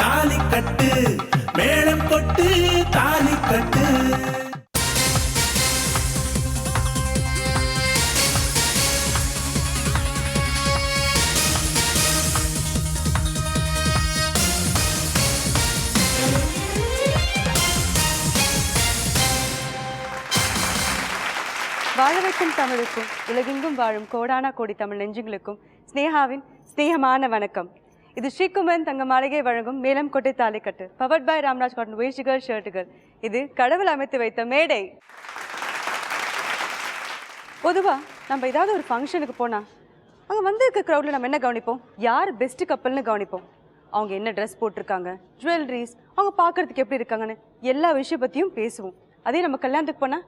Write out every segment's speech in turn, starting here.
தாலி கட்டு மேளம் கொட்டு தாலி கட்டு. வாழ வைக்கும் தமிழுக்கும் உலகெங்கும் வாழும் கோடானா கோடி தமிழ் நெஞ்சுங்களுக்கும் ஸ்னேகாவின் ஸ்னேகமான வணக்கம். இது ஸ்ரீகுமரன் தங்க மாளிகை வழங்கும் மேலம் கொட்டை தாலிக்கட்டு, பவர்ட் பை ராம்ராஜ் காட்டன் வேஷ்டிகள் ஷர்ட்டுகள். இது கடவுள் அமைத்து வைத்த மேடை. பொதுவாக நம்ம ஏதாவது ஒரு ஃபங்க்ஷனுக்கு போனால் அங்கே வந்திருக்க க்ரௌடில் நம்ம என்ன கவனிப்போம்? யார் பெஸ்ட் கப்பல்னு கவனிப்போம். அவங்க என்ன ட்ரெஸ் போட்டிருக்காங்க, ஜுவல்லரிஸ், அவங்க பார்க்குறதுக்கு எப்படி இருக்காங்கன்னு எல்லா விஷயம் பற்றியும் பேசுவோம். அதே நம்ம கல்யாணத்துக்கு போனால்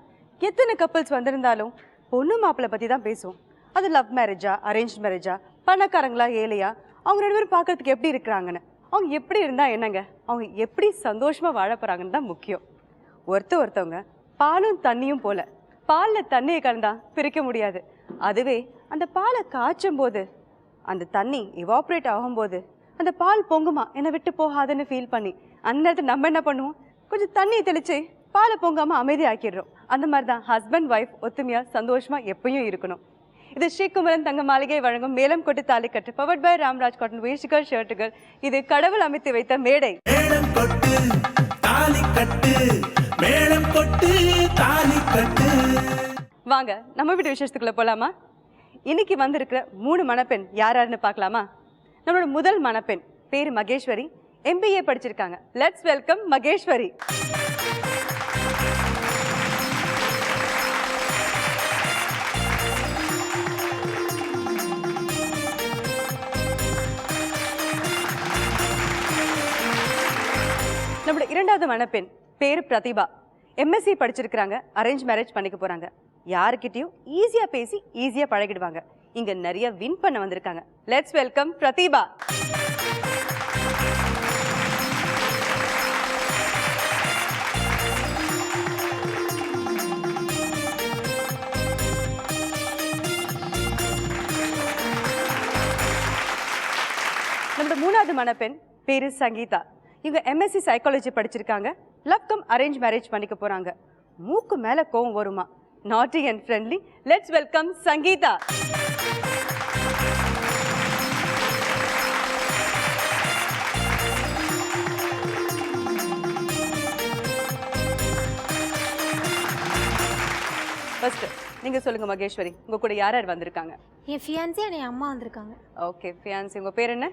எத்தனை கப்பல்ஸ் வந்திருந்தாலும் பொண்ணு மாப்பிள்ளை பற்றி தான் பேசுவோம். அது லவ் மேரேஜா, அரேஞ்ச் மேரேஜா, பணக்காரங்களா, ஏழையா, அவங்க 2 பேரும் பார்க்கறதுக்கு எப்படி இருக்கிறாங்கன்னு, அவங்க எப்படி இருந்தால் என்னங்க, அவங்க எப்படி சந்தோஷமாக வாழ போகிறாங்கன்னு தான் முக்கியம். ஒருத்தவங்க பாலும் தண்ணியும் போல, பாலில் தண்ணியை கலந்தா பிரிக்க முடியாது. அதுவே அந்த பாலை காய்ச்சும் போது, அந்த தண்ணி இவாப்ரேட் ஆகும்போது அந்த பால் பொங்குமா, என்னை விட்டு போகாதுன்னு ஃபீல் பண்ணி அந்த நேரத்தில் நம்ம என்ன பண்ணுவோம்? கொஞ்சம் தண்ணியை தெளித்து பாலை பொங்காமல் அமைதியாக்கிடுறோம். அந்த மாதிரி தான் ஹஸ்பண்ட் ஒய்ஃப் ஒத்துமையாக சந்தோஷமாக எப்பயும் இருக்கணும். இது ஸ்ரீகுமரன் தங்க மாளிகை வழங்கும் மேலம் கொட்டு தாலிக்கட்டு, பவர்ட் பை ராம்ராஜ் காட்டன் வேஷ்டிகள் ஷர்ட்டுகள். இது கடவுள் அமைத்து வைத்த மேடை. மேளம் கொட்டு தாலி கட்டு மேளம் கொட்டு தாலி கட்டு. வாங்க நம்ம வீட்டு விசேஷத்துக்குள்ள போகலாமா? இன்னைக்கு வந்திருக்கிற 3 மணப்பெண் யார் யாருன்னு பார்க்கலாமா? நம்மளோட முதல் மணப்பெண் பேர் மகேஸ்வரி, MBA படிச்சிருக்காங்க. Let's welcome Maheswari. நம்மளோட இரண்டாவது மணப்பெண் பேர் பிரதிபா, MSc படிச்சிருக்கிறாங்க. அரேஞ்ச் மேரேஜ் பண்ணிக்க போறாங்க. யாருக்கிட்டையும் ஈஸியா பேசி ஈஸியா பழகிடுவாங்க. இங்க நிறைய வின் பண்ண வந்திருக்காங்க. Let's welcome Prathibha. நம்மளோட மூணாவது மணப்பெண் பேரு சங்கீதா. இவங்க MSc சைக்காலஜி படிச்சிருக்காங்க. லவ் கம் அரேஞ்ச் மேரேஜ் பண்ணிக்க போறாங்க. மூக்கு மேல கோவம் வருமா, naughty and friendly. Let's welcome Sangeetha. First நீங்க சொல்லுங்க மகேஸ்வரி, உங்க கூட யார் யார் வந்திருக்காங்க? என் ஃபியான்சி and என் அம்மா வந்திருக்காங்க. Okay, fiancée. உங்க பேர் என்ன?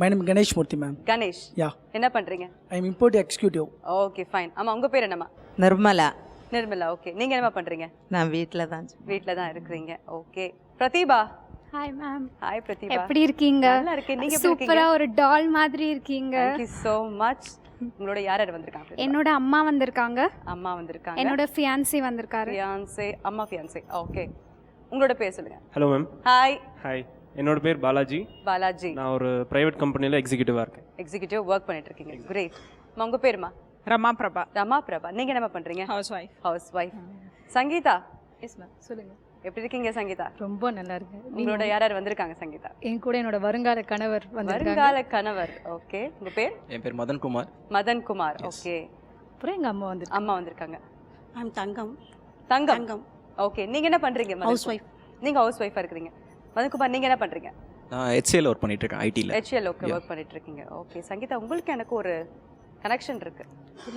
My name is Ganesh Murthy, ma'am. Ganesh. Yeah. என்ன பண்றீங்க? I am import executive. Okay, fine. அம்மா உங்க பேர் என்னம்மா? நிர்மலா. நிர்மலா. ஓகே, நீங்க என்னமா பண்றீங்க? நான் வீட்டில் தான். வீட்ல தான் இருக்கீங்க. Okay. Prathibha. Hi ma'am. Hi Prathibha. எப்படி இருக்கீங்க? நல்லா இருக்கேன். நீங்க எப்படி இருக்கீங்க? சூப்பரா ஒரு டால் மாதிரி இருக்கீங்க. Thank you so much. உங்களோட யார் யார் வந்திருக்காங்க? என்னோட அம்மா வந்திருக்காங்க. அம்மா வந்திருக்காங்க. என்னோட ஃபியான்சி வந்திருக்காரு. ஃபியான்சி, அம்மா ஃபியான்சி. ஓகே. உங்களோட பேர் சொல்லுங்க. Hello ma'am. ஹாய். ஹாய், என்னோட பேர் பாலாஜி. பாலாஜி. நான் ஒரு பிரைவேட் கம்பெனியில் எக்ஸிக்யூட்டிவாக இருக்கேன். எக்ஸிக்யூட்டிவ் ஒர்க் பண்ணிட்டு இருக்கீங்க. கிரேட். உங்க பேருமா? ரமா பிரபா. ரமா பிரபா. நீங்க என்ன பண்றீங்க? House wife. House wife. Sangeetha. Yes ma'am, சொல்லுங்க. எப்படி இருக்கீங்க சங்கீதா? ரொம்ப நல்லா இருக்கு. உங்களோட யார் யார் வந்திருக்காங்க சங்கீதா? என் கூட என்னோட வருங்கால கணவர் வந்திருக்காங்க. வருங்கால கணவர். ஓகே. உங்க பேர்? என் பேர் மதன் குமார். மதன் குமார். ஓகே. அப்புறம் எங்க அம்மா வந்திருக்காங்க. அம்மா வந்திருக்காங்க. I'm Thangam. தங்கம். ஓகே. நீங்க என்ன பண்றீங்க? House wife. நீங்க ஹவுஸ் ஒய்ஃபா இருக்கீங்க. மதன் குமார், நீங்க என்ன பண்றீங்க? நான் HCL ஒர்க் பண்ணிட்டு இருக்கேன், ஐடியில். HCL ஒர்க் பண்ணிட்டு இருக்கீங்க. ஓகே. சங்கீதா, உங்களுக்கு எனக்கு ஒரு கனெக்ஷன் இருக்கு.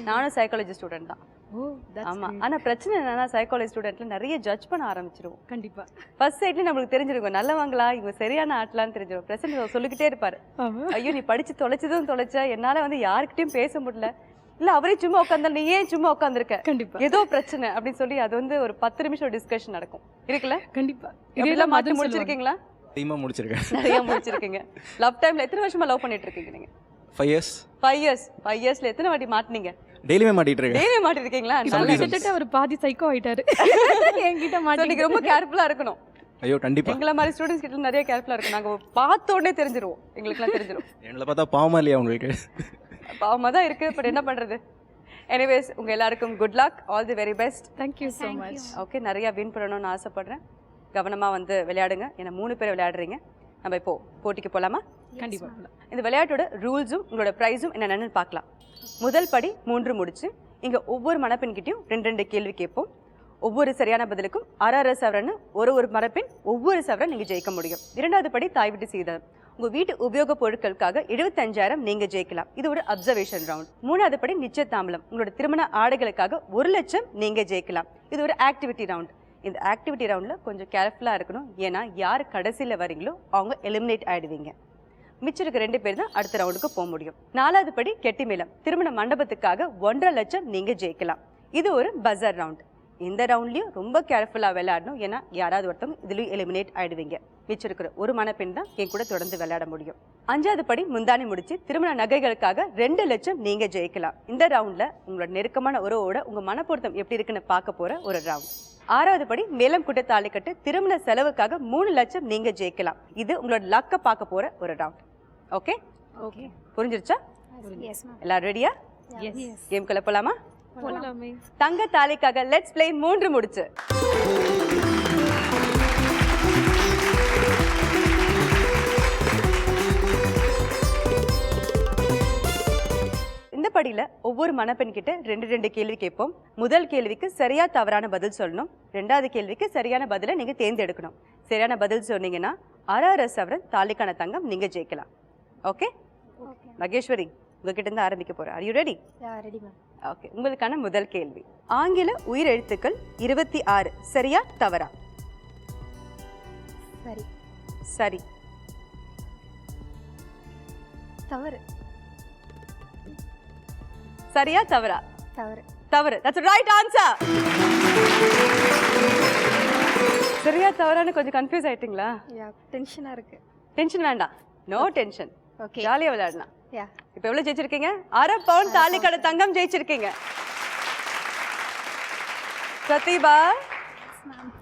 நானும் சைக்காலஜி ஸ்டூடெண்ட் தான். ஓ, தட்ஸ் ஆமா. ஆனா பிரச்சனை என்னன்னா சைக்காலஜி ஸ்டூடெண்ட்ல நிறைய ஜட்ஜ் பண்ண ஆரம்பிச்சிருவோம். கண்டிப்பா. ஃபர்ஸ்ட் சைட்ல நம்மளுக்கு தெரிஞ்சிருக்கும் நல்லவங்களா இவங்க சரியான ஆட்லான்னு தெரிஞ்சிடும். பிரசிடென்ட் சொல்லிக்கிட்டே இருப்பாரு, ஐயோ நீ படிச்சு தொலைச்ச, என்னால வந்து யாருக்கிட்டையும் பேச முடியல, இல்ல அவரே சும்மா உட்காந்தா நீ ஏன் சும்மா உட்காந்துருக்க, கண்டிப்பா ஏதோ பிரச்சனை அப்படின்னு சொல்லி அது வந்து ஒரு 10 நிமிஷம் டிஸ்கஷன் நடக்கும் இருக்குல்ல? கண்டிப்பா. இதெல்லாம் மாத்தி முடிச்சிருக்கீங்களா? அதிகமாக முடிச்சிருக்கேன். நிறைய முடிச்சிருக்கீங்க. லவ் டைம்ல எத்தனை வருஷமா லவ் பண்ணிட்டு இருக்கீங்க நீங்க? 5 years. 5 years. 5 yearsல எத்தனை வாட்டி மாட்டினீங்க? டெய்லியுமே மாட்டிட்டு இருக்கேன். டெய்லி மாட்டிருக்கீங்களா? கிட்டத்தட்ட ஒரு பாதி சைக்கோ ஆயிட்டாரு என்கிட்ட மாட்டி. நீங்க ரொம்ப கேர்ஃபுல்லா இருக்கணும். ஐயோ கண்டிப்பா. எங்களை மாதிரி ஸ்டூடெண்ட்ஸ் கிட்ட நிறைய கேர்ஃபுல்லா இருக்கும். நாங்க பார்த்த உடனே தெரிஞ்சிருவோம், எங்களுக்குலாம் தெரிஞ்சிரும். என்னை பார்த்தா பாவமா இல்லையா உங்களுக்கு? பாவமா தான் இருக்கு, பட் என்ன பண்றது. எனிவேஸ், உங்க எல்லாருக்கும் good luck, all the very best. Thank you so much. Okay, நிறைய வின் பண்ணணும்னு ஆசைப்படுறேன். கவனமா வந்து விளையாடுங்க. ஏன்னா 3 பேர் விளையாடுறீங்க. நம்ம இப்போ போட்டிக்கு போலாமா? கண்டிப்பா இந்த விளையாட்டோட ரூல்ஸும் உங்களோட ப்ரைஸும் என்னென்னு பார்க்கலாம். முதல் படி 3 முடிச்சு இங்கே ஒவ்வொரு மணப்பெண்கிட்டையும் 2 கேள்வி கேட்போம். ஒவ்வொரு சரியான பதிலுக்கும் அரை சவரன்னு ஒரு மணப்பெண் ஒவ்வொரு சவரன் நீங்கள் ஜெயிக்க முடியும். 2வது படி தாய் வீட்டு சீதனம். உங்கள் வீட்டு உபயோகப் பொருட்களுக்காக 75,000 நீங்கள் ஜெயிக்கலாம். இது ஒரு அப்சர்வேஷன் ரவுண்ட். 3வது படி நிச்சயதாம்பலம். உங்களோட திருமண ஆடைகளுக்காக 1,00,000 நீங்கள் ஜெயிக்கலாம். இது ஒரு ஆக்டிவிட்டி ரவுண்ட். இந்த ஆக்டிவிட்டி ரவுண்டில் கொஞ்சம் கேர்ஃபுல்லாக இருக்கணும். ஏன்னா யார் கடைசியில் வரீங்களோ அவங்க எலிமினேட் ஆகிடுவீங்க. மிச்சம் இருக்க 2 பேர் தான் அடுத்த ரவுண்டுக்கு போக முடியும். 4வது படி கெட்டி மேளம். திருமண மண்டபத்துக்காக 1,50,000 நீங்கள் ஜெயிக்கலாம். இது ஒரு பஸர் ரவுண்ட். இந்த ரவுண்ட்லையும் ரொம்ப கேர்ஃபுல்லாக விளையாடணும். ஏன்னா யாராவது ஒருத்தவங்க இதுலேயும் எலிமினேட் ஆகிடுவீங்க. மிச்சம் இருக்கிற ஒரு மணப்பெண் தான் என் கூட தொடர்ந்து விளையாட முடியும். 5வது படி முந்தானி முடிச்சு திருமண நகைகளுக்காக 2,00,000 நீங்கள் ஜெயிக்கலாம். இந்த ரவுண்டில் உங்களோட நெருக்கமான உறவோட உங்கள் மனப்பொருத்தம் எப்படி இருக்குன்னு பார்க்க போகிற ஒரு ரவுண்ட். 6வது படி மேலம் குட்ட தாலி கட்டு. திருமண செலவுக்காக 3,00,000 நீங்கள் ஜெயிக்கலாம். இது உங்களோட லக்கை பார்க்க போகிற ஒரு ரவுண்ட். ஓகே ஓகே புரிஞ்சிருச்சா? Yes ma'am. எல்லாரும் ரெடியா? எஸ் கேம் குள்ள போலாமா? போலாமே. தங்க தாலிக்காக லெட்ஸ் ப்ளே 3 முடிச்சு. இந்த படியில ஒவ்வொரு மணப்பெண் கிட்ட 2 கேள்வி கேட்போம். முதல் கேள்விக்கு சரியா தவறான பதில் சொல்லணும். 2வது கேள்விக்கு சரியான பதிலை நீங்க தேர்ந்தெடுக்கணும். சரியான பதில் சொன்னீங்கன்னா அரை சவரன் தாலிக்கான தங்கம் நீங்க ஜெயிக்கலாம். ஓகே மகேஸ்வரி உங்ககிட்ட இருந்து ஆரம்பிக்க போறேன். Are you ready? Ready ma'am. Okay, உங்களுக்கான முதல் கேள்வி. ஆங்கில உயிர் எழுத்துக்கள் 26 சரியா தவறா? சரி. சரி. தவறு. சரியா தவறா? தவறு. தவறு. That's right answer. சரியா தவறான்னு கொஞ்சம் கன்ஃபியூஸ் ஆயிட்டீங்களா? டென்ஷனா இருக்கு. டென்ஷன் வேண்டாம். No tension. ஓகே. ஜாலியா விளையாடலாம். யா. இப்போ எவ்வளவு ஜெயிச்சிருக்கீங்க? அரை பவுன் தாலிக்கான தங்கம் ஜெயிச்சிருக்கீங்க. Pratibha,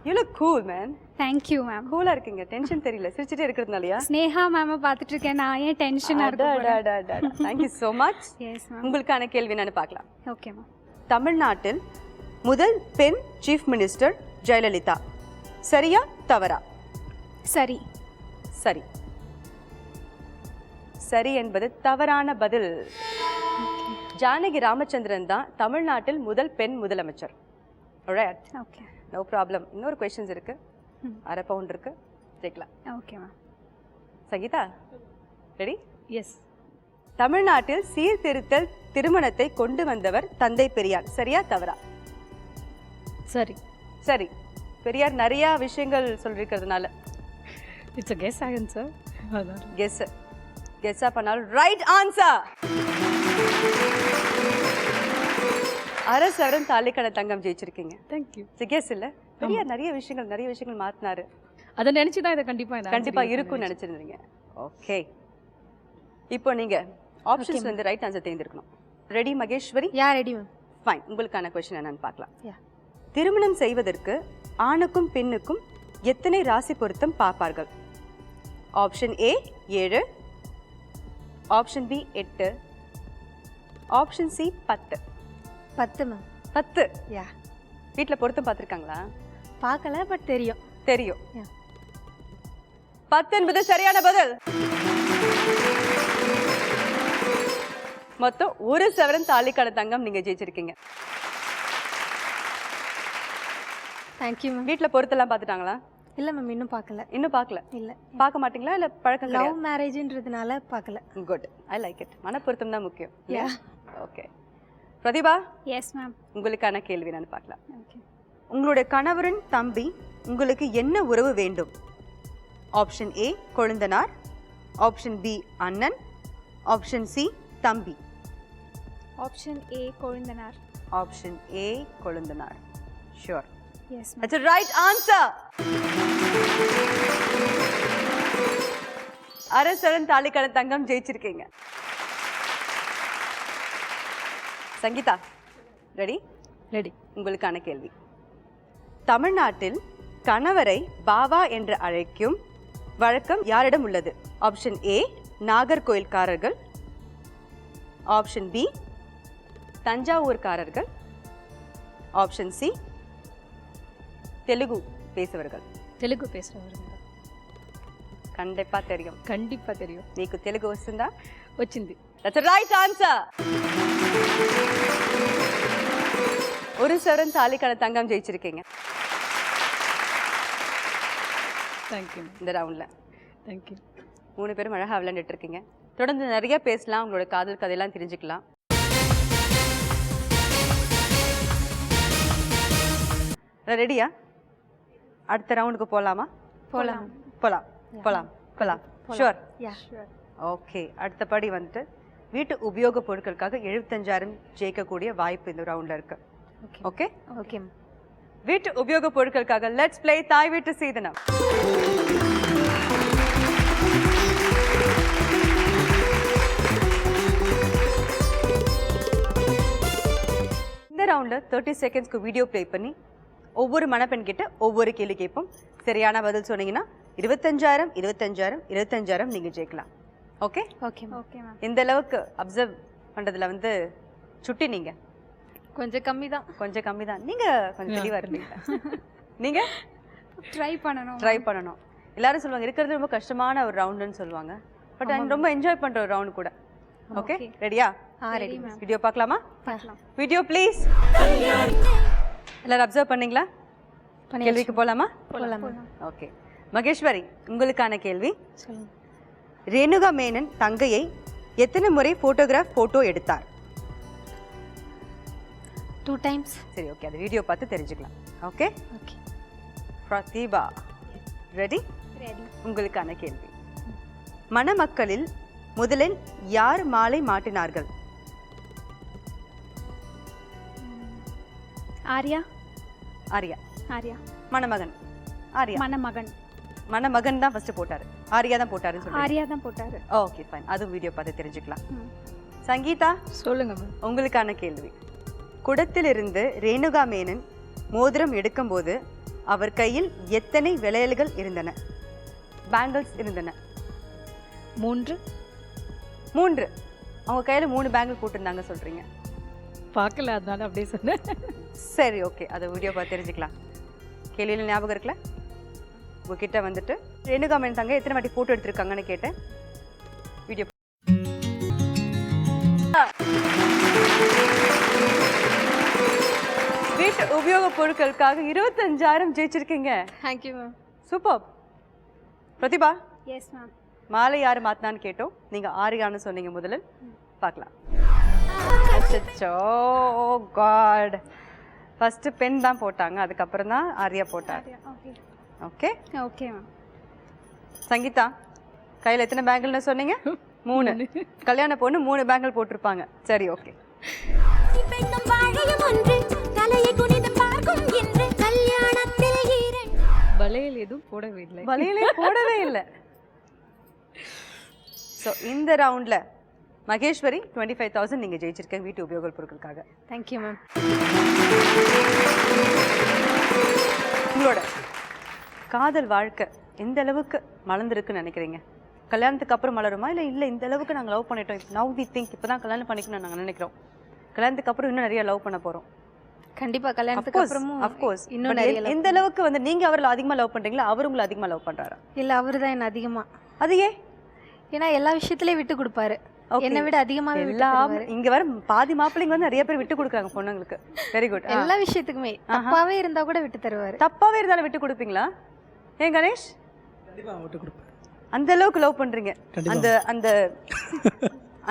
you look cool man. Thank you ma'am. கூலா இருக்கீங்க. டென்ஷன் தெரியல. சிரிச்சிட்டே இருக்கிறதுனாலயா? ஸ்னேகா மேம் பார்த்துட்டு இருக்கேன். நான் ஏன் டென்ஷனா இருக்கேன்? Thank you so much. S ma'am. உங்களுக்கான கேள்வி என்னன்னு பார்க்கலாம். Okay ma'am. தமிழ்நாட்டில் முதல் பெண் சீஃப் மினிஸ்டர் ஜெயலலிதா சரியா தவறா? சரி. சரி. சரி என்பது தவறான பதில். ஜானகி ராமச்சந்திரன் தான் தமிழ்நாட்டில் முதல் பெண் முதலமைச்சர். alright, okay. No problem. இன்னொரு கொஸ்டின்ஸ் இருக்கு. அரை பவுண்ட் இருக்கு, ஜெயிக்கலாம். Okay ma'am. Sangeetha ready? Yes. தமிழ்நாட்டில் சீர்திருத்தல் திருமணத்தை கொண்டு வந்தவர் தந்தை பெரியார் சரியா தவறா? சரி. சரி. பெரியார் நிறைய விஷயங்கள் சொல்லிருக்கிறதுனால இட்ஸ் a guess answer. அதான். கெஸ்ஸா பண்ணாலும் ரைட் ஆன்சர். அரை சவரன் தாலிக்கான தங்கம் ஜெயிச்சிருக்கீங்க. Thank you. கெஸ் இல்ல, பெரியார் நிறைய விஷயங்கள் மாத்தினாரு. அத நினைச்சு தான் இத கண்டிப்பா இருக்கும்னு நினைச்சிருந்தீங்க. ஓகே, இப்போ நீங்க ஆப்ஷன்ஸ்ல இருந்து ரைட் ஆன்சர் தேர்ந்தெடுக்கணும். Ready Maheswari? Yeah ready ma'am. Fine. உங்களுக்கான क्वेश्चन என்னன்னு பார்க்கலாம். யா. திருமணம் செய்வதற்கு ஆணுக்கும் பெண்ணுக்கும் எத்தனை ராசி பொருத்தம் பார்ப்பார்கள்? Option A 7, option B 8, option C 10. 10 ma'am. 10. Yeah. வீட்ல பொருத்தம் பார்த்திருக்காங்களா? பார்க்கல பட் தெரியும். தெரியும். யா. 10 என்பது சரியான பதில். மொத்தம் 1 சவரன் தாலிக்கான தங்கம் நீங்க ஜெயிச்சிருக்கீங்க. Thank you ma'am. வீட்ல பொருத்தெல்லாம் பார்த்துட்டாங்களா? இல்ல மேம், இன்னும் பார்க்கல. இன்னும் பார்க்கல. இல்ல. பார்க்க மாட்டீங்களா இல்ல பழக்கம் லவ் கிடையாது? மேரேஜ்ன்றதுனால பார்க்கல. Good, I like it. மனப்பொருத்தம் தான் முக்கியம். Yeah. Okay Pratibha, yes ma'am. உங்களுக்கான கேள்வி நான் பார்க்கலாம். ஓகே. உங்களுடைய கணவரின் தம்பி உங்களுக்கு என்ன உறவு வேண்டும்? ஆப்ஷன் ஏ கொழுந்தனார், ஆப்ஷன் பி அண்ணன், ஆப்ஷன் சி தம்பி. ஆப்ஷன் ஏ கொழுந்தனார். ஆப்ஷன் ஏ கொழுந்தனார். Sure? Yes ma'am. That's a right answer. அரை சவரன் தாலிக்கான தங்கம் ஜெயிச்சிருக்கீங்க. சங்கீதா ரெடி? ரெடி. உங்களுக்கான கேள்வி. தமிழ்நாட்டில் கணவரை பாவா என்று அழைக்கும் வழக்கம் யாரிடம் உள்ளது? ஆப்ஷன் ஏ நாகர்கோயில்காரர்கள், ஆப்ஷன் பி தஞ்சாவூர்காரர்கள், ஆப்ஷன் சி தெலுங்கு பேசுவர்கள். தெலுங்கு பேசுறவங்க. కండిపా తెలియం. ఖండిపా తెలియం. నీకు తెలుగు వస్తుందా? వచ్చింది. That's a right answer. ஒரு சவரன் தாலிக்கான தங்கம் ஜெயிச்சிருக்கீங்க தேங்க்யூ. இந்த ரவுண்ட்ல. தேங்க்யூ. 3 பேரும் அழகாக விளையாண்டுட்டு இருக்கீங்க. தொடர்ந்து நிறைய பேசலாம், உங்களோட காதல் கதையெல்லாம் தெரிஞ்சுக்கலாம். ரெடியா? அடுத்த ரவுண்டுக்கு போகலாமா? போலாம். போகலாம் போகலாம் போகலாம். ஷுவர்? Yeah sure. ஓகே. அடுத்தபடி வந்துட்டு வீட்டு உபயோக பொருட்களுக்காக 75,000 ஜெயிக்கக்கூடிய வாய்ப்பு இந்த ரவுண்டில் இருக்கு. Okay okay. வீட்டு உபயோக பொருட்களுக்காக லெட்ஸ் ப்ளே தாய் வீட்டு சீதனம். இந்த ரவுண்ட்ல 30 செகண்ட்ஸ்க்கு வீடியோ ப்ளே பண்ணி ஒவ்வொரு மணப்பெண் கிட்ட ஒவ்வொரு கேள்வி கேட்போம். சரியான பதில் சொன்னீங்கன்னா 25,000 25,000 25,000 நீங்க ஜெயிக்கலாம். Okay okay okay ma'am. இந்த அளவுக்கு அப்சர்வ் பண்றதுல வந்து சுட்டி நீங்க கொஞ்சம் கம்மி தான். கொஞ்சம் கம்மி தான். நீங்க கொஞ்சம் தெளிவா இருப்பீங்க. நீங்க ட்ரை பண்ணணும். ட்ரை பண்ணணும். எல்லாரும் சொல்லுவாங்க இருக்கிறது ரொம்ப கஷ்டமான ஒரு ரவுண்டுன்னு சொல்லுவாங்க. பட் ரொம்ப என்ஜாய் பண்ற ஒரு ரவுண்ட் கூட. ஓகே ரெடியா? Ready ma'am. வீடியோ பார்க்கலாமா? பார்க்கலாம். Video please. எல்லாரும் அப்சர்வ் பண்ணீங்களா? கேள்விக்கு போலாமா? போலாம். ஓகே. மகேஸ்வரி, உங்களுக்கான கேள்வி. சொல்லுங்க. ரேணுகா மேனன் தங்கையை எத்தனை முறை போட்டோ எடுத்தார்? 2 times. சரி ஓகே, அது வீடியோ பார்த்து தெரிஞ்சுக்கலாம். Okay okay. Prathibha ready? Ready. உங்களுக்கான கேள்வி. மணமக்களில் முதலில் யார் மாலை மாட்டினார்கள்? ஆர்யா. ஆர்யா. ஆர்யா. மணமகன் ஆர்யா. மணமகன். மணமகன் தான் ஃபர்ஸ்ட் போட்டாரு. ஆர்யா தான் போட்டாருன்னு சொல்லுங்க. ஆர்யா தான் போட்டாரு. ஓகே ஃபைன், அதுவும் வீடியோ பார்த்து தெரிஞ்சுக்கலாம். சங்கீதா, சொல்லுங்க மேம். உங்களுக்கான கேள்வி. குடத்திலிருந்து ரேணுகா மேனன் மோதிரம் எடுக்கும்போது அவர் கையில் எத்தனை வளையல்கள் இருந்தன? பேங்கிள்ஸ் இருந்தன. 3. 3. அவங்க கையில 3 பேங்கிள் போட்டிருந்தாங்க சொல்றீங்க. பார்க்கல, அதனால அப்படியே சொன்னேன். சரி ஓகே, அதை வீடியோ பார்த்து தெரிஞ்சுக்கலாம். கேள்வியில் ஞாபகம் இருக்குல்ல? உங்ககிட்ட வந்துட்டு ரேணுகா மேனன் தங்க எத்தனை வாட்டி போட்டோ எடுத்திருக்காங்கன்னு கேட்டேன். வீடியோ வீட்டு உபயோக பொருட்களுக்காக 25,000 ஜெயிச்சிருக்கீங்க. Thank you ma'am. Super. Pratibha, yes ma'am. மாலை யார் மாத்தினான்னு கேட்டோம். நீங்க ஆரியான்னு சொன்னீங்க. முதல்ல பார்க்கலாம். அச்சோ காட், ஃபர்ஸ்ட் பெண் தான் போட்டாங்க, அதுக்கப்புறம் தான் ஆரியா போட்டாங்க. Okay okay okay ma'am. Sangeetha, கையில் எத்தனை பேங்கிள்னு சொன்னீங்க? 3. கல்யாண பொண்ணு 3 பேங்கிள் போட்டிருப்பாங்க. சரி ஓகே. வளையல் எதுவும் போடவே இல்லை. வலையிலே போடவே இல்லை. ஸோ இந்த ரவுண்ட்ல மகேஸ்வரி 25,000 நீங்க ஜெயிச்சிருக்கீங்க வீட்டு உபயோக பொருட்களுக்காக. Thank you ma'am. உங்களோட காதல் வாழ்க்கை எந்த அளவுக்கு மலர்ந்துருக்குன்னு நினைக்கிறீங்க? கல்யாணத்துக்கு அப்புறம் மலருமா இல்லை இல்லை இந்த அளவுக்கு நாங்கள் லவ் பண்ணிட்டோம், நவ் வி திங்க் இப்போ தான் கல்யாணம் பண்ணிக்கணும்னு நாங்கள் நினைக்கிறோம், கல்யாணத்துக்கு அப்புறம் இன்னும் நிறைய லவ் பண்ண போகிறோம்? கண்டிப்பா கல்யாணத்துக்கு அப்புறமும் அஃப்கோர்ஸ். இன்னும் நிறைய எந்த அளவுக்கு வந்து நீங்க அவரை அதிகமாக லவ் பண்றீங்களா, அவர் உங்களை அதிகமாக லவ் பண்றாரா? இல்ல அவர்தான் என்ன அதிகமா. அது ஏன்? ஏன்னா எல்லா விஷயத்திலயும் விட்டு கொடுப்பாரு. என்னை விட அதிகமாவே எல்லாம் இங்க வர பாதி மாப்பிள்ளைங்க வந்து நிறைய பேர் விட்டு கொடுக்குறாங்க பொண்ணுங்களுக்கு. Very good. எல்லா விஷயத்துக்குமே தப்பாவே இருந்தா கூட விட்டு தருவாரு. தப்பாவே இருந்தாலும் விட்டு கொடுப்பீங்களா? ஏன் கணேஷ்? கண்டிப்பாக விட்டு கொடுப்பேன். அந்த அளவுக்கு லவ் பண்றீங்க. அந்த அந்த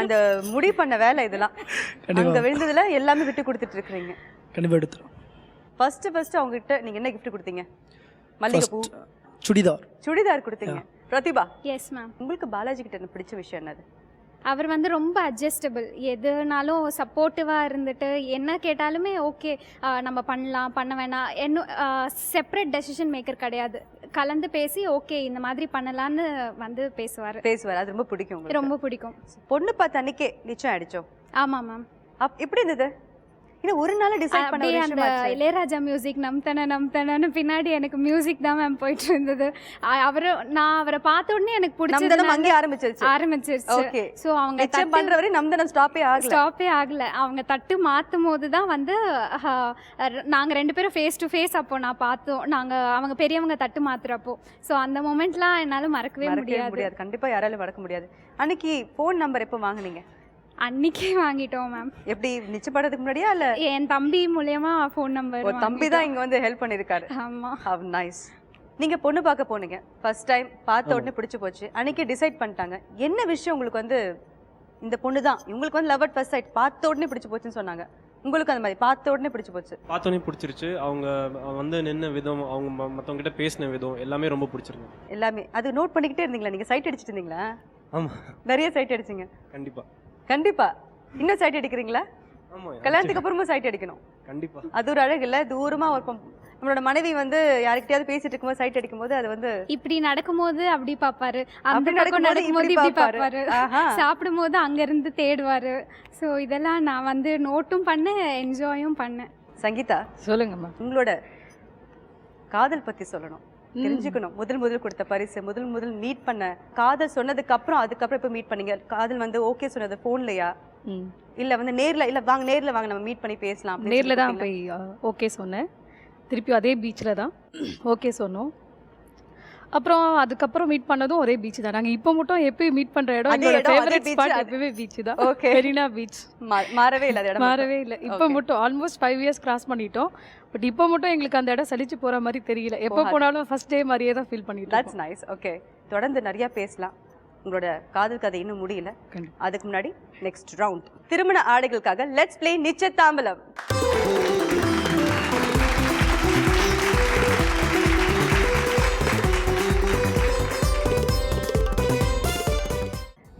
அந்த முடி பண்ண வேலை இதெல்லாம் அங்க விழுந்ததுல எல்லாமே விட்டு கொடுத்துட்டு இருக்கீங்க. கண்டிப்பாக எடுத்துரும். ஃபர்ஸ்ட் அவங்க கிட்ட நீங்க என்ன கிஃப்ட் கொடுத்தீங்க? மல்லிகைப்பூ, சுடிதார். சுடிதார் கொடுத்தீங்க. Prathibha, yes ma'am. உங்களுக்கு பாலாஜி கிட்ட என்ன பிடிச்ச விஷயம் என்னது? அவர் வந்து ரொம்ப அட்ஜஸ்டபிள், எதுனாலும் சப்போர்ட்டிவாக இருந்துட்டு என்ன கேட்டாலுமே ஓகே நம்ம பண்ணலாம் பண்ண வேணாம், இன்னும் செப்பரேட் டெசிஷன் மேக்கர் கிடையாது. கலந்து பேசி ஓகே இந்த மாதிரி பண்ணலான்னு வந்து பேசுவார். அது ரொம்ப பிடிக்கும் உங்களுக்கு? ரொம்ப பிடிக்கும். பொண்ணு பார்த்த அன்னைக்கே நிச்சயம் அடிச்சோம். ஆமாம் மேம். எப்படி இருந்தது? இன்னும் ஒரு நாள் டிசைட் பண்ண அப்படியே ஒரு அந்த விஷயமாச்சே. இளையராஜா மியூசிக் நம்தனன்னு பின்னாடி எனக்கு மியூசிக் தான் மேம் போயிட்டு இருந்தது. நான் அவரை பார்த்த உடனே எனக்கு நம்தனம் அங்கே பிடிச்சது ஆரம்பிச்சிருச்சு. ஓகே. ஸோ அவங்க நிச்சயம் பண்ற வரை நம்தனம் ஸ்டாப்பே ஆகல. ஸ்டாப்பே ஆகல. அவங்க தட்டு மாற்றும் போது தான் வந்து நாங்கள் 2 பேரும் ஃபேஸ் டு ஃபேஸ் அப்போ நான் பார்த்தோம். அவங்க பெரியவங்க தட்டு மாத்துறப்போ. ஸோ அந்த மொமெண்ட்லாம் என்னால் மறக்கவே முடியாது. கண்டிப்பா யாராலும் மறக்க முடியாது. அன்னைக்கு ஃபோன் நம்பர் எப்போ வாங்குனீங்க? அன்னைக்கே வாங்கிட்டோம் மேம். எப்படி நிச்சயப்படுறதுக்கு முன்னாடியா இல்ல என் தம்பி மூலியமா ஃபோன் நம்பர். தம்பி தான் இங்க வந்து ஹெல்ப் பண்ணிருக்காரு. ஆமா. How nice. நீங்க பொண்ணு பார்க்க போனீங்க, ஃபர்ஸ்ட் டைம் பார்த்த உடனே பிடிச்சு போச்சு, அன்னைக்கு டிசைட் பண்ணிட்டாங்க. என்ன விஷயம் உங்களுக்கு வந்து இந்த பொண்ணு தான் உங்களுக்கு வந்து லவ் அட் ஃபர்ஸ்ட் சைட் பார்த்த உடனே பிடிச்சு போச்சுன்னு சொன்னாங்க? உங்களுக்கு அந்த மாதிரி பார்த்த உடனே பிடிச்சு போச்சு? பார்த்தோன்னே பிடிச்சிருச்சு. அவங்க வந்து நின்ன விதம், அவங்க மற்றவங்க கிட்ட பேசின விதம் எல்லாமே ரொம்ப பிடிச்சிருக்கு. எல்லாமே அது நோட் பண்ணிக்கிட்டே இருந்தீங்களா? நீங்க சைட் அடிச்சிட்டு இருந்தீங்களா? ஆமாம், நிறைய சைட் அடிச்சிங்க. கண்டிப்பாக. கண்டிப்பா. இன்னும் சைட் அடிக்கிறீங்களா? ஆமாம், கல்யாணத்துக்கு அப்புறமா சைட் அடிக்கணும். கண்டிப்பாக. அது ஒரு அழகு இல்ல. தூரமா ஒரு நம்மளோட மனைவி வந்து யாருக்கிட்டயாவது பேசிட்டு இருக்கும்போது சைட் அடிக்கும்போது அது வந்து இப்படி நடக்கும்போது அப்படி பாப்பாரு, அப்படி அப்படி நடக்கும்போது இப்படி பாப்பாரு, ஆஹா. சாப்பிடும்போது அங்க இருந்து தேடுவாரு. ஸோ இதெல்லாம் நான் வந்து நோட்டும் பண்ணேன், என்ஜாயும் பண்ணேன். சங்கீதா, சொல்லுங்கம்மா. உங்களோட காதல் பத்தி சொல்லணும், தெரிஞ்சுக்கணும். முதல் கொடுத்த பரிசு, முதல் மீட் பண்ண, காதல் சொன்னதுக்கு அப்புறம் அதுக்கப்புறம் இப்போ மீட் பண்ணீங்க. காதல் வந்து ஓகே சொன்னது ஃபோன்லயா இல்ல வந்து நேர்ல? இல்ல வாங்க நேர்ல வாங்க நம்ம மீட் பண்ணி பேசலாம். நேர்ல தான் போய் ஓகே சொன்னேன். திருப்பி அதே பீச்சில் தான் ஓகே சொன்னோம். அப்புறம் அதுக்கப்புறம் மீட் பண்ணதும் ஒரே பீச் தான். நாங்கள் இப்போ மட்டும் எப்பயும் மீட் பண்ணுற இடம் அதே எங்களோட இடம், அதே ஃபேவரட் beach, ஸ்பாட் அது- எப்பவுமே பீச் தான். Okay. மெரினா பீச் மாறவே இல்ல அது இடம். மாறவே இல்லை. இப்போ Okay. மட்டும் ஆல்மோஸ்ட் 5 இயர்ஸ் கிராஸ் பண்ணிட்டோம். பட் இப்போ மட்டும் எங்களுக்கு அந்த இடம் சலிச்சு போகிற மாதிரி தெரியல. எப்போ போகாது. போனாலும் ஃபர்ஸ்ட் டே மாதிரியே தான் ஃபீல் பண்ணிட்டு தட்ஸ் இருக்கோம். நைஸ். ஓகே, தொடர்ந்து நிறைய பேசலாம். உங்களோட காதல் கதை இன்னும் முடியல. கண்டிப்பா. அதுக்கு முன்னாடி நெக்ஸ்ட் ரவுண்ட் திருமண ஆடைகளுக்காக லெட்ஸ் ப்ளே நிச்சயதாம்பலம்.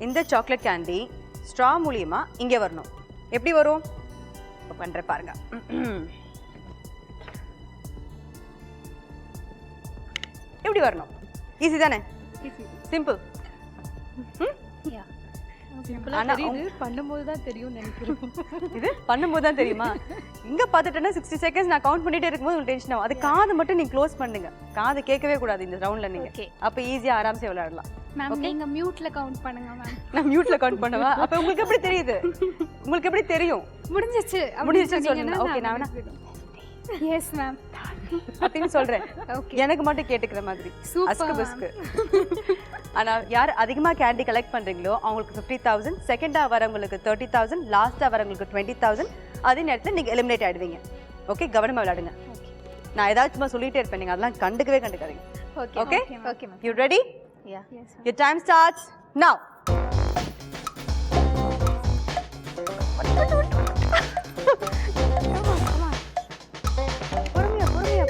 இந்த சாக்லேட் கேண்டி ஸ்ட்ரா மூலியமா இங்கே வரணும். எப்படி வரும் பண்ற பாருங்க. எப்படி வரணும்? ஈஸி தானே? சிம்பிள். ஆனா தெரியுது, பண்ணும்போது தான் தெரியும் நினைக்கிறோம். இது பண்ணும்போது தான் தெரியுமா? இங்க பார்த்துட்டேன்னா 60 செகண்ட்ஸ் நான் கவுண்ட் பண்ணிட்டே இருக்கும்போது உங்களுக்கு டென்ஷன் ஆகும். அது காதை மட்டும் நீங்க க்ளோஸ் பண்ணுங்க. காதை கேட்கவே கூடாது இந்த ரவுண்ட்ல நீங்க. அப்ப ஈஸியா ஆராம்சே விளையாடலாம். மேம் நீங்க மியூட்ல கவுண்ட் பண்ணுங்க மேம். நான் மியூட்ல கவுண்ட் பண்ணவா? அப்ப உங்களுக்கு எப்படி தெரியுது? உங்களுக்கு எப்படி தெரியும்? முடிஞ்சிச்சு முடிஞ்சிச்சு சொல்லுங்க. ஓகே, நான் வேணா எஸ் மேம் அப்படின்னு சொல்றேன். ஓகே, எனக்கு மட்டும் கேட்டுக்கிற மாதிரி. Super, அஸ்கு ma'am. பஸ்கு. ஆனா யார் அதிகமா கேண்டி கலெக்ட் பண்றீங்களோ அவங்களுக்கு 50,000, செகண்டா வரவங்களுக்கு 30,000, லாஸ்டா வரவங்களுக்கு 20,000. அதே நேரத்துல நீங்க எலிமினேட் ஆயிடுவீங்க. ஓகே, கவனமா விளையாடுங்க. நான் ஏதாவது சும்மா சொல்லிட்டே இருப்பேன், நீங்க அதெல்லாம் கண்டுக்கவே கண்டுக்காதீங்க. Okay okay, okay ma'am. You ready? Yes ma'am. Your time starts now. பொறுமையா.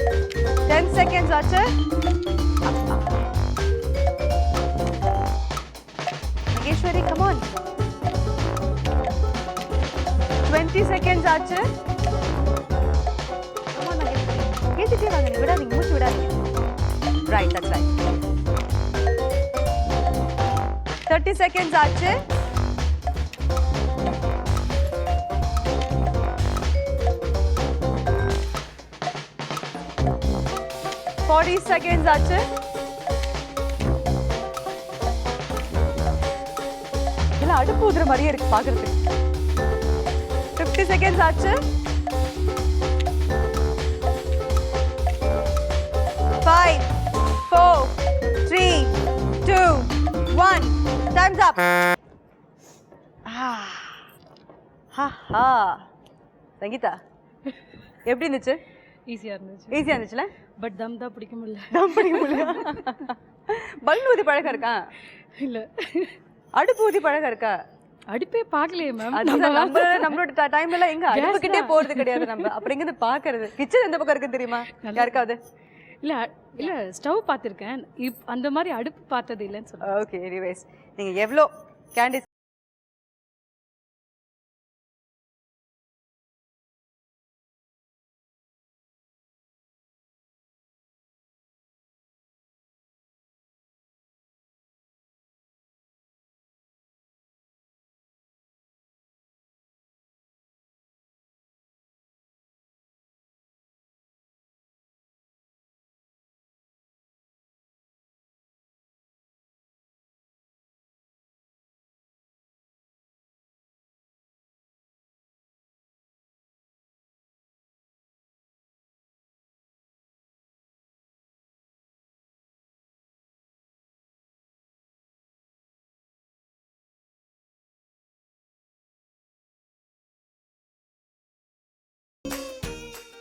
10 seconds ஆச்சு. Maheswari, come on. 20 seconds ஆச்சு. Come on, Maheswari. கேட்டுட்டே வாங்க, நீ விடாதீங்க, மூச்சு விடாதீங்க. Right, that's right. 30 seconds ஆச்சு. Forty seconds ஆச்சு. இல்ல அடுப்பு ஊதுற மாதிரியே இருக்கு பாக்குறதுக்கு. 50 seconds ஆச்சு. 5, 4, 3, 2, 1. Time's up. ஹா. சங்கீதா, எப்படி இருந்துச்சு? ஈஸியாக இருந்துச்சு. ஈஸியா இருந்துச்சுல? பட் தம் தான் பிடிக்க முடியல. தம் பிடிக்க முடியல. பலூன் ஊதி பழக்கம் இருக்கா? இல்லை, அடுப்பு ஊதி பழக்கம் இருக்கா? அடுப்பே பார்க்கலையே மேம். அதுதான் நம்மளோட டைம்ல எல்லாம் எங்க அடுப்புக்கிட்டே போறது கிடையாது. நம்ம அப்படிங்கிறது பாக்குறது. கிச்சன் எந்த பக்கம் இருக்கு தெரியுமா யாருக்காவது? இல்லை ஸ்டவ் பார்த்துருக்கேன், அந்த மாதிரி அடுப்பு பார்த்தது இல்லைன்னு சொல்லுவேன். ஓகே, எனிவேஸ் நீங்க எவ்வளோ கேண்டிஸ்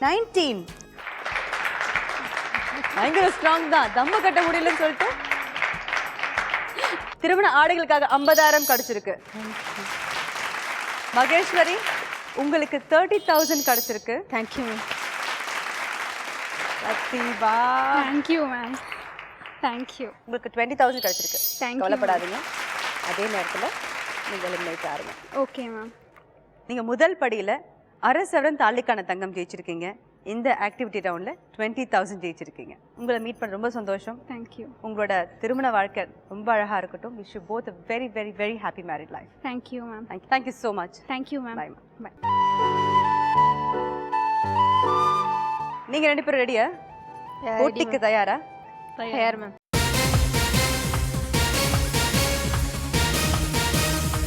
19. பயங்கர ஸ்ட்ராங் தான். தம்ம கட்ட முடியலன்னு சொல்லிட்டு திருமண ஆடைகளுக்காக 50,000 கிடைச்சிருக்கு. மகேஸ்வரி உங்களுக்கு 30,000 கிடைச்சிருக்கு. Thank you ma'am. Latheefa thank you ma'am. Thank you. உங்களுக்கு 20,000 கிடைச்சிருக்கு. Thank you, கவலைப்படாதீங்க. அதே நேரத்தில் நீங்க எலிமினேட் ஆருங்க. Okay ma'am. நீங்க முதல் படியில அரை சவரன் தாலிக்கான தங்கம் ஜெயிச்சிருக்கீங்க. இந்த ஆக்டிவிட்டி ரவுண்ட்ல 20,000 ஜெயிச்சிருக்கீங்க. உங்களை மீட் பண்ண ரொம்ப சந்தோஷம். தேங்க்யூ. உங்களோட திருமண வாழ்க்கை ரொம்ப அழகா இருக்கட்டும். Wish you both a very very very happy married life. Thank you ma'am. Thank you so much. Thank you ma'am. Bye, ma'am. Bye. நீங்க ரெண்டு பேரும் ரெடியா? போட்டிக்கு தயாரா? தயார் மேம்.